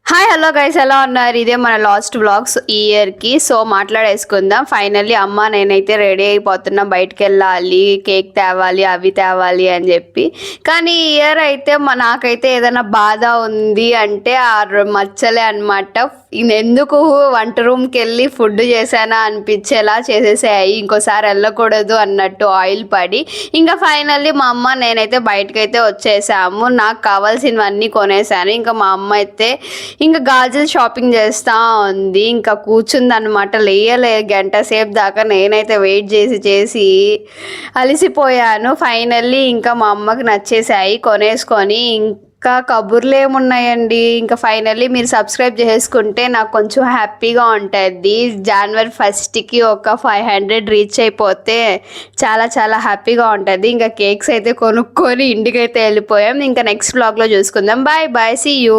Hi hello guys, ఎలా ఉన్నారు? ఇదే మన లాస్ట్ వ్లాగ్స్ ఈ ఇయర్కి. సో మాట్లాడేసుకుందాం. ఫైనల్లీ అమ్మ నేనైతే రెడీ అయిపోతున్నా, బయటికి వెళ్ళాలి, కేక్ తేవాలి, అవి తేవాలి అని చెప్పి. కానీ ఈ ఇయర్ అయితే నాకైతే ఏదైనా బాధ ఉంది అంటే మచ్చలే అనమాట. ఎందుకు వంట రూమ్కి వెళ్ళి ఫుడ్ చేశానా అనిపించేలా చేసేసాయి. ఇంకోసారి వెళ్ళకూడదు అన్నట్టు ఆయిల్ పడి ఇంకా ఫైనల్లీ మా అమ్మ నేనైతే బయటకైతే వచ్చేసాము. నాకు కావాల్సినవన్నీ కొనేసాను. ఇంకా మా అమ్మ అయితే ఇంకా గాజులు షాపింగ్ చేస్తూ ఉంది. ఇంకా కూర్చుంది అనమాట. లేయలే గంట సేపు దాకా. నేనైతే వెయిట్ చేసి అలసిపోయాను. ఫైనల్లీ ఇంకా మా అమ్మకి నచ్చేసాయి కొనేసుకొని. ఇంకా కబుర్లు ఏమున్నాయండి. ఇంకా ఫైనల్లీ మీరు సబ్స్క్రైబ్ చేసుకుంటే నాకు కొంచెం హ్యాపీగా ఉంటుంది. జనవరి 1కి ఒక 500 రీచ్ అయిపోతే చాలా చాలా హ్యాపీగా ఉంటుంది. ఇంకా కేక్స్ అయితే కొనుక్కొని ఇంటికైతే వెళ్ళిపోయాం. ఇంకా నెక్స్ట్ వ్లాగ్లో చూసుకుందాం. Bye bye, see you.